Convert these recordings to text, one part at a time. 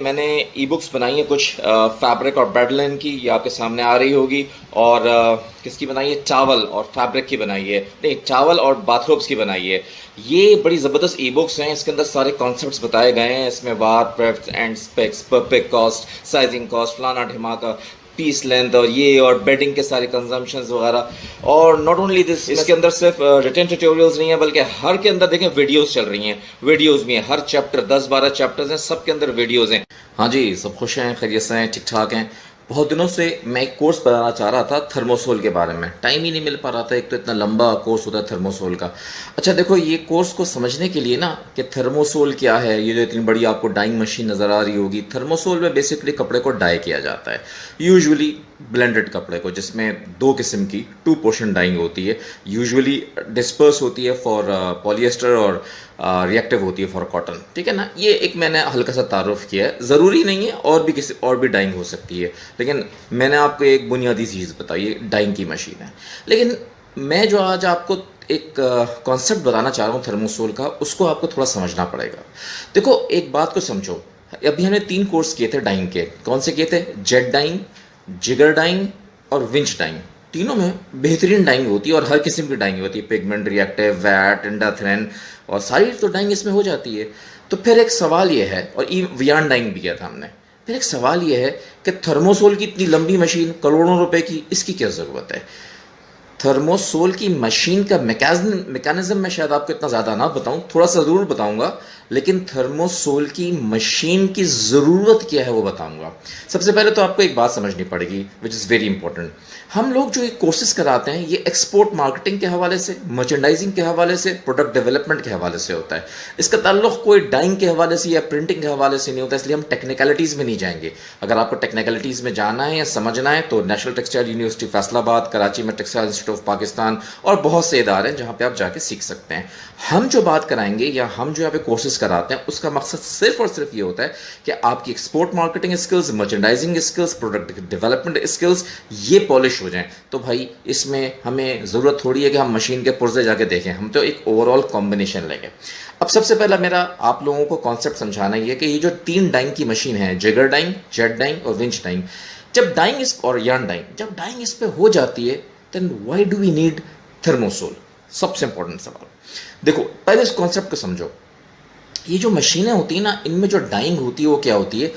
मैंने e books बनाई है कुछ फैब्रिक और बेडलिन की, ये आपके सामने आ रही होगी। और किसकी बनाई है? चावल और फैब्रिक की बनाई है, नहीं चावल और बाथरोब्स की बनाई है। ये बड़ी ज़बरदस्त ई बुक्स हैं, इसके अंदर सारे कॉन्सेप्ट्स बताए गए हैं। इसमें वार, breadth and specs, perfect cost, sizing cost, फलाना ढिमाका, पीस लेंथ और ये और बेडिंग के सारे कंजम्पशंस वगैरह। और नॉट ओनली दिस, इसके अंदर सिर्फ रिटन ट्यूटोरियल्स नहीं है बल्कि हर के अंदर देखें वीडियोस चल रही हैं। वीडियोस भी हैं, हर चैप्टर 10-12 चैप्टर्स हैं, सब के अंदर वीडियोस हैं। हाँ जी, सब खुश हैं, खैरियत से हैं, ठीक ठाक हैं। बहुत दिनों से मैं एक कोर्स बनाना चाह रहा था थर्मोसोल के बारे में, टाइम ही नहीं मिल पा रहा था। एक तो इतना लंबा कोर्स होता है थर्मोसोल का। अच्छा देखो, ये कोर्स को समझने के लिए ना कि थर्मोसोल क्या है, ये जो इतनी बड़ी आपको डाइंग मशीन नज़र आ रही होगी, थर्मोसोल में बेसिकली कपड़े को डाई किया जाता है। यूजुअली ब्लेंडेड कपड़े को, जिसमें दो किस्म की टू पोर्शन डाइंग होती है। यूजुअली डिस्पर्स होती है फॉर पॉलिएस्टर और रिएक्टिव होती है फॉर कॉटन। ठीक है ना, ये एक मैंने हल्का सा तारुफ किया है, ज़रूरी नहीं है और भी किसी और भी डाइंग हो सकती है, लेकिन मैंने आपको एक बुनियादी चीज़ बताई है, डाइंग की मशीन है। लेकिन मैं जो आज आपको एक कॉन्सेप्ट बताना चाह रहा हूँ थर्मोसोल का, उसको आपको थोड़ा समझना पड़ेगा। देखो एक बात को समझो, अभी हमने 3 कोर्स किए थे डाइंग के। कौन से किए थे? जेट डाइंग, जिगर डाइंग और विंच डाइंग। तीनों में बेहतरीन डाइंग होती है और हर किस्म की डाइंग होती है, पिगमेंट, रिएक्टिव, वैट, इंडाथ्रेन और सारी तो डाइंग इसमें हो जाती है। तो फिर एक सवाल ये है, और वियान डाइंग भी किया था हमने। फिर एक सवाल ये है कि थर्मोसोल की इतनी लंबी मशीन, करोड़ों रुपए की, इसकी क्या ज़रूरत है? थर्मोसोल की मशीन का मैकेनिज्म मैं शायद आपको इतना ज़्यादा ना बताऊं, थोड़ा सा ज़रूर बताऊंगा, लेकिन थर्मोसोल की मशीन की ज़रूरत क्या है वो बताऊंगा। सबसे पहले तो आपको एक बात समझनी पड़ेगी विच इज़ वेरी इंपॉर्टेंट। हम लोग जो ये कोर्सेज कराते हैं, ये एक्सपोर्ट मार्केटिंग के हवाले से, मर्चेंडाइजिंग के हवाले से, प्रोडक्ट डेवलपमेंट के हवाले से होता है। इसका ताल्लुक कोई डाइंग के हवाले से या प्रिंटिंग के हवाले से नहीं होता, इसलिए हम टेक्निकलिटीज़ में नहीं जाएंगे। अगर आपको टेक्निकलिटीज़ में जाना है या समझना है तो national textile university Faisalabad, Karachi में टेक्सटाइल इंस्टीट्यूट ऑफ पाकिस्तान और बहुत से इदारे हैं जहाँ पे आप जाके सीख सकते हैं। हम जो बात कराएंगे या हम जो यहाँ पे कोर्सेज कराते हैं, उसका मकसद सिर्फ और सिर्फ ये होता है कि आपकी export marketing skills, merchandising skills, product development skills ये पॉलिश हो जाएं। तो भाई इसमें हमें ज़रूरत थोड़ी है कि हम मशीन के पुर्जे जाके देखें, हम तो एक ओवरऑल कॉम्बिनेशन लेंगे। अब सबसे पहला मेरा आप लोगों को कॉन्सेप्ट समझाना ही है कि ये जो 3 डाइंग की मशीन है, जिगर डाइंग, जेट डाइंग और विंच डाइंग, जब डाइंग इस और यार्न डाइंग, जब डाइंग इस पे हो जाती है, then why do we need thermosol? सबसे इंपॉर्टेंट सवाल। देखो पहले इस कॉन्सेप्ट को समझो। ये जो मशीनें होती है ना, इनमें जो डाइंग होती है वो क्या होती है?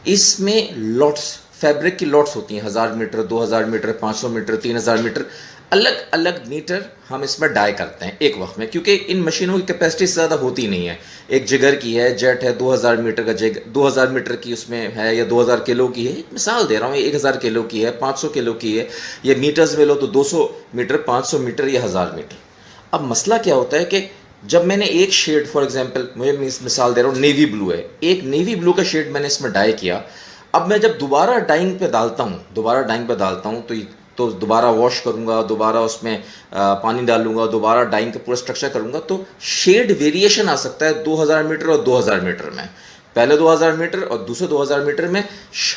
इसमें लॉट्स, फैब्रिक की लॉट्स होती हैं, 1000 मीटर, 2000 मीटर, 500 मीटर, 3000 मीटर, अलग अलग मीटर हम इसमें डाई करते हैं एक वक्त में, क्योंकि इन मशीनों की कैपेसिटी ज़्यादा होती नहीं है। एक जिगर की है, जेट है, 2000 मीटर का जिगर, 2000 मीटर की उसमें है, या 2000 किलो की है, एक मिसाल दे रहा हूँ, 1000 किलो की है, 500 किलो की है, या मीटर्स में लो तो 200 मीटर, 500 मीटर या 1000 मीटर। अब मसला क्या होता है कि जब मैंने एक शेड, फॉर एग्जांपल मुझे मिसाल दे रहा हूँ, नेवी ब्लू है, एक नेवी ब्लू का शेड मैंने इसमें डाई किया। अब मैं जब दोबारा डाइंग पे डालता हूँ, तो दोबारा वॉश करूँगा, दोबारा उसमें पानी डालूंगा, दोबारा डाइंग का पूरा स्ट्रक्चर करूँगा, तो शेड वेरिएशन आ सकता है 2000 मीटर और 2000 मीटर में। पहले 2000 मीटर और दूसरे 2000 मीटर में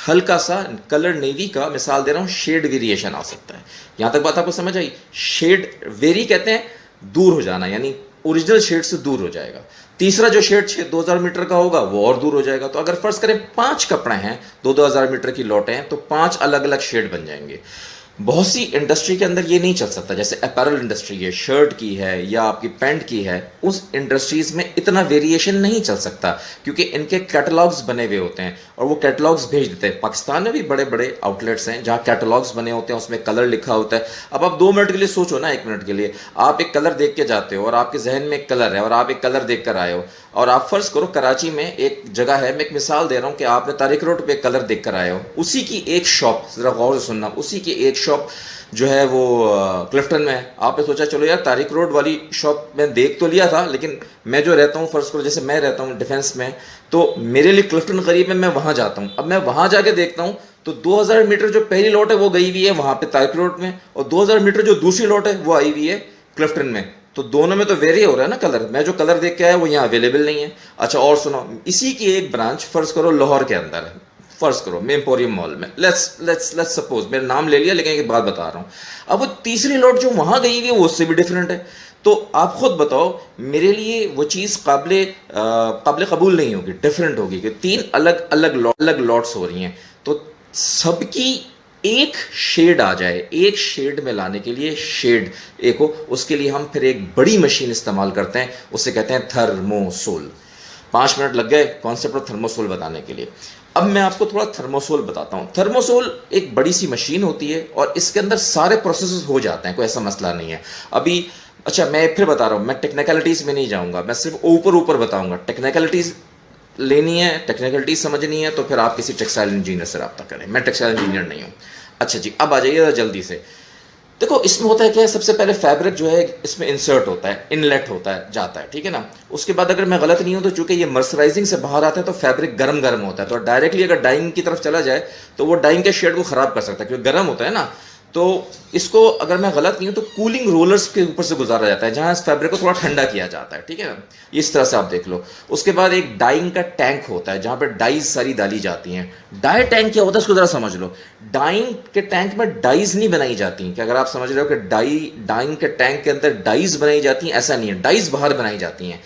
हल्का सा कलर नेवी का, मिसाल दे रहा हूँ, शेड वेरिएशन आ सकता है। यहाँ तक बात आपको समझ आई? शेड वेरी कहते हैं दूर हो जाना, यानी ओरिजिनल शेड से दूर हो जाएगा। तीसरा जो शेड 2000 मीटर का होगा वो और दूर हो जाएगा। तो अगर फर्ज करें 5 कपड़े हैं, 2000 मीटर की लौटे हैं, तो 5 अलग अलग शेड बन जाएंगे। बहुत सी इंडस्ट्री के अंदर ये नहीं चल सकता, जैसे अपैरल इंडस्ट्री है, शर्ट की है या आपकी पैंट की है, उस इंडस्ट्रीज में इतना वेरिएशन नहीं चल सकता, क्योंकि इनके कैटलॉग्स बने हुए होते हैं और वो कैटलॉग्स भेज देते हैं। पाकिस्तान में भी बड़े बड़े आउटलेट्स हैं जहाँ कैटलॉग्स बने होते हैं, उसमें कलर लिखा होता है। अब आप 2 मिनट के लिए सोचो ना, 1 मिनट के लिए आप एक कलर देख के जाते हो और आपके जहन में एक कलर है और आप एक कलर देख कर आए हो, और आप फर्ज करो कराची में एक जगह है, मैं एक मिसाल दे रहा हूँ कि आपने तारिक रोड पे कलर देख कर आए हो, उसी की एक शॉप, जरा गौर से सुनना, उसी की एक शॉप जो है वो क्लिफ्टन में है। आपने सोचा चलो यार तारिक रोड वाली शॉप में देख तो लिया था, लेकिन मैं जो रहता हूँ, फर्ज करो जैसे मैं रहता हूँ डिफेंस में, तो मेरे लिए क्लिफ्टन करीब है, मैं वहाँ जाता हूँ। अब मैं वहाँ जाके देखता हूँ तो 2000 मीटर जो पहली लॉट है वो गई हुई है वहाँ पे तारिक रोड में, और 2000 मीटर जो दूसरी लॉट है वो आई हुई है क्लिफ्टन में। तो दोनों में तो वेरी हो रहा है ना कलर। मैं जो कलर देख के आया वो यहाँ अवेलेबल नहीं है। अच्छा और सुनो, इसी की एक ब्रांच फर्ज करो लाहौर के अंदर है, फर्ज करो एम्पोरियम मॉल में, लेट्स सपोज, मेरा नाम ले लिया लेकिन एक बात बता रहा हूं। अब वो तीसरी लॉट जो वहां गई हुई है वो उससे भी डिफरेंट है। तो आप खुद बताओ, मेरे लिए वो चीज़ काबिल कबूल नहीं होगी, डिफरेंट होगी कि तीन अलग अलग लॉट्स हो रही हैं। तो सबकी एक शेड आ जाए, एक शेड में लाने के लिए शेड एक हो, उसके लिए हम फिर एक बड़ी मशीन इस्तेमाल करते हैं, उसे कहते हैं थर्मोसोल। 5 मिनट लग गए कॉन्सेप्ट ऑफ थर्मोसोल बताने के लिए। अब मैं आपको थोड़ा थर्मोसोल बताता हूँ। थर्मोसोल एक बड़ी सी मशीन होती है और इसके अंदर सारे प्रोसेसेस हो जाते हैं, कोई ऐसा मसला नहीं है। अभी अच्छा, मैं फिर बता रहा हूँ, मैं टेक्निकलिटीज़ में नहीं जाऊँगा, मैं सिर्फ ऊपर ऊपर बताऊँगा। टेक्निकलिटीज़ लेनी है, टेक्निकलिटीज़ समझनी है तो फिर आप किसी टेक्सटाइल इंजीनियर से रब्ता करें, मैं टेक्सटाइल इंजीनियर नहीं हूँ। अच्छा जी, अब आ जाइए जल्दी से। देखो इसमें होता है क्या है, सबसे पहले फैब्रिक जो है इसमें इंसर्ट होता है, इनलेट होता है, जाता है, ठीक है ना। उसके बाद अगर मैं गलत नहीं हूं तो चूंकि ये मर्सराइजिंग से बाहर आता है तो फैब्रिक गर्म गर्म होता है, तो डायरेक्टली अगर डाइंग की तरफ चला जाए तो वो डाइंग के शेड को खराब कर सकता है क्योंकि गर्म होता है ना। तो इसको अगर मैं गलत नहीं हूं तो कूलिंग रोलर्स के ऊपर से गुजारा जाता है जहां इस फैब्रिक को थोड़ा ठंडा किया जाता है, ठीक है ना। इस तरह से आप देख लो। उसके बाद एक डाइंग का टैंक होता है जहां पे डाइज सारी डाली जाती हैं। डाई टैंक क्या होता है उसको जरा समझ लो। डाइंग के टैंक में डाइज नहीं बनाई जाती कि अगर आप समझ रहे हो कि डाइंग के टैंक के अंदर डाइज बनाई जाती हैं, ऐसा नहीं है। डाइज बाहर बनाई जाती हैं।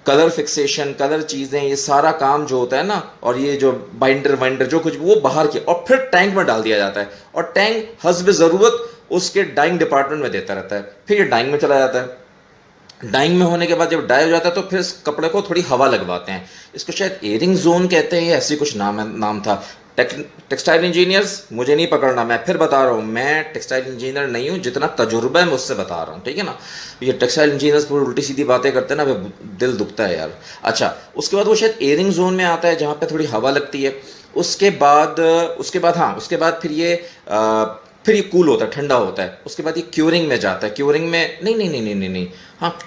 कलर फिक्सेशन, कलर चीज़ें, ये सारा काम जो होता है ना, और ये जो बाइंडर वाइंडर जो कुछ वो बाहर के, और फिर टैंक में डाल दिया जाता है और टैंक हस्ब ज़रूरत उसके डाइंग डिपार्टमेंट में देता रहता है। फिर ये डाइंग में चला जाता है। डाइंग में होने के बाद जब डाई हो जाता है तो फिर इस कपड़े को थोड़ी हवा लगवाते हैं। इसको शायद एयरिंग जोन कहते हैं, ऐसी कुछ नाम था। टेक्सटाइल इंजीनियर्स मुझे नहीं पकड़ना, मैं फिर बता रहा हूँ, मैं टेक्सटाइल इंजीनियर नहीं हूँ, जितना तजुर्बा है मैं उससे बता रहा हूँ, ठीक है ना। ये टेक्सटाइल इंजीनियर्स पूरी उल्टी सीधी बातें करते हैं ना, दिल दुखता है यार। अच्छा, उसके बाद वो शायद एयरिंग जोन में आता है जहाँ पे थोड़ी हवा लगती है। उसके बाद फिर ये कूल होता है, ठंडा होता है। उसके बाद ये क्यूरिंग में जाता है। क्यूरिंग में नहीं, हाँ,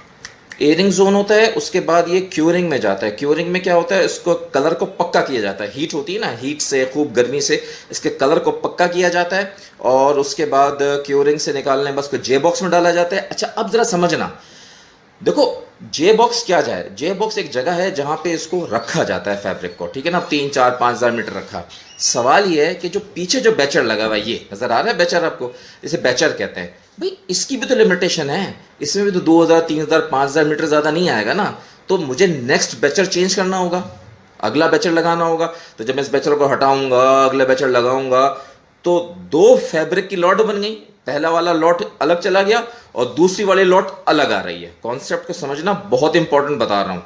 एयरिंग जोन होता है, उसके बाद ये क्यूरिंग में जाता है। क्यूरिंग में क्या होता है, इसको कलर को पक्का किया जाता है। हीट होती है ना, हीट से, खूब गर्मी से इसके कलर को पक्का किया जाता है और उसके बाद क्यूरिंग से निकालने बस को जे बॉक्स में डाला जाता है। अच्छा, अब जरा समझना, देखो जे बॉक्स क्या जाए, जे बॉक्स एक जगह है जहां पे इसको रखा जाता है फैब्रिक को, ठीक है ना। 3, 4, 5 हज़ार मीटर रखा। सवाल ये है कि जो पीछे जो बैचर लगा हुआ है, ये नजर आ रहा है बैचर आपको, इसे बैचर कहते हैं भाई, इसकी भी तो लिमिटेशन है। इसमें भी तो 2,000, 3,000, 5,000 मीटर ज्यादा नहीं आएगा ना। तो मुझे नेक्स्ट बैचर चेंज करना होगा, अगला बैचर लगाना होगा। तो जब मैं इस बैचर को हटाऊंगा, अगला बैचर लगाऊंगा, तो 2 फैब्रिक की लॉट बन गई। पहला वाला लॉट अलग चला गया और दूसरी वाली लॉट अलग आ रही है। कॉन्सेप्ट को समझना बहुत इंपॉर्टेंट बता रहा हूं।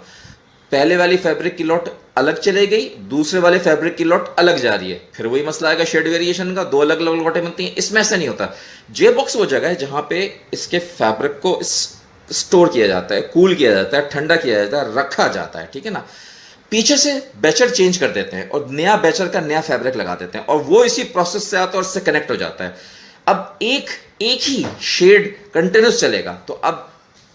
पहले वाली फैब्रिक की लॉट अलग चले गई, दूसरे वाले फैब्रिक की लॉट अलग जा रही है। फिर वही मसला आएगा शेड वेरिएशन का, 2 अलग अलग लॉटें बनती हैं। इसमें ऐसा नहीं होता। जे बॉक्स वो जगह है जहां पे इसके फैब्रिक को स्टोर किया जाता है, कूल किया जाता है, ठंडा किया जाता है, रखा जाता है, ठीक है ना। पीछे से बैचर चेंज कर देते हैं और नया बैचर का नया फैब्रिक लगा देते हैं और वो इसी प्रोसेस से आता है और इससे कनेक्ट हो जाता है। अब एक ही शेड कंटिन्यूस चलेगा। तो अब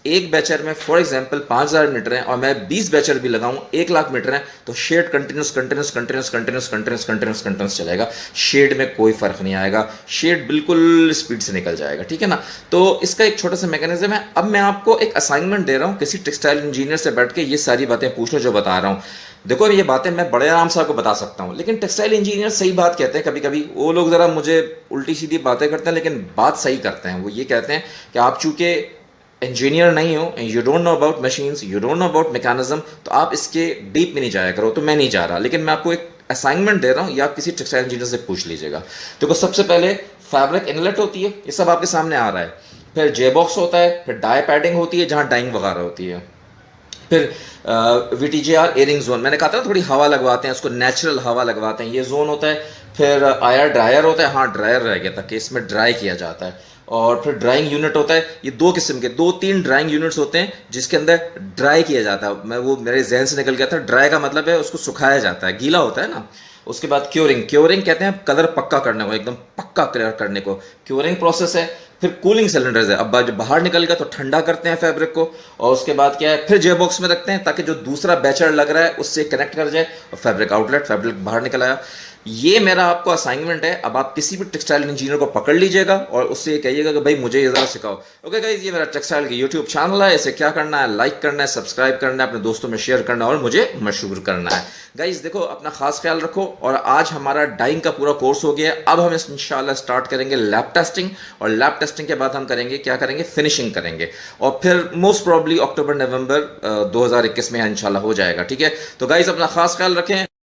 एक बैचर में फॉर एग्जांपल 5,000 मीटर है और मैं 20 बैचर भी लगाऊं 1,00,000 मीटर है, तो शेड कंटिन्यूस चलेगा। शेड में कोई फर्क नहीं आएगा, शेड बिल्कुल स्पीड से निकल जाएगा, ठीक है ना। तो इसका एक छोटा सा मैकेनिज्म है। अब मैं आपको एक असाइनमेंट दे रहा हूं, किसी टेक्सटाइल इंजीनियर से बैठ के ये सारी बातें पूछ लो जो बता रहा हूं। देखो ये बातें मैं बड़े आराम से आपको बता सकता हूँ, लेकिन टेक्सटाइल इंजीनियर सही बात कहते हैं। कभी कभी वो लोग जरा मुझे उल्टी सीधी बातें करते हैं, लेकिन बात सही करते हैं। वो ये कहते हैं कि आप चूंकि इंजीनियर नहीं हो, you don't know about machines, you don't know about mechanism, तो आप इसके डीप में नहीं जाया करो। तो मैं नहीं जा रहा, लेकिन मैं आपको एक असाइनमेंट दे रहा हूँ, या आप किसी टेक्सटाइल इंजीनियर से पूछ लीजिएगा। देखो सबसे पहले फैब्रिक इनलेट होती है, ये सब आपके सामने आ रहा है। फिर जे बॉक्स होता है, फिर डाई पैडिंग होती है जहाँ डाइंग वगैरह होती है। फिर VTGR एयरिंग जोन, मैंने कहा था थोड़ी हवा लगवाते हैं, उसको नेचुरल हवा लगवाते हैं, ये जोन होता है। फिर IR ड्रायर होता है, हाँ ड्रायर रह गया था कि इसमें ड्राई किया जाता है। और फिर ड्राइंग यूनिट होता है। ये 2 किस्म के 2-3 ड्राइंग यूनिट्स होते हैं जिसके अंदर ड्राई किया जाता है। वो मेरे जहन से निकल गया था। ड्राई का मतलब है उसको सुखाया जाता है, गीला होता है ना। उसके बाद क्योरिंग कहते हैं कलर पक्का करने को, एकदम पक्का कलर करने को क्योरिंग प्रोसेस है। फिर कूलिंग सिलेंडर्स है, अब जब बाहर निकल गया तो ठंडा करते हैं फैब्रिक को, और उसके बाद क्या है, फिर जे बॉक्स में रखते हैं ताकि जो दूसरा बैचर लग रहा है उससे कनेक्ट कर जाए और फैब्रिक आउटलेट, फैब्रिक बाहर निकल आया। ये मेरा आपको असाइनमेंट है। अब आप किसी भी टेक्सटाइल इंजीनियर को पकड़ लीजिएगा और उससे ये कहिएगा कि भाई मुझे ये ज़रा सिखाओ। ओके गाइज, ये मेरा टेक्सटाइल की यूट्यूब चैनल है। इसे क्या करना है, लाइक करना है, सब्सक्राइब करना है, अपने दोस्तों में शेयर करना है और मुझे मशहूर करना है। गाइज देखो, अपना खास ख्याल रखो। और आज हमारा डाइंग का पूरा कोर्स हो गया है। अब हम इंशाल्लाह स्टार्ट करेंगे लैब टेस्टिंग, और लैब टेस्टिंग के बाद हम करेंगे, क्या करेंगे, फिनिशिंग करेंगे। और फिर मोस्ट प्रॉब्ली अक्टूबर नवंबर 2021 में इंशाल्लाह हो जाएगा। ठीक है, तो गाइज अपना खास ख्याल रखें।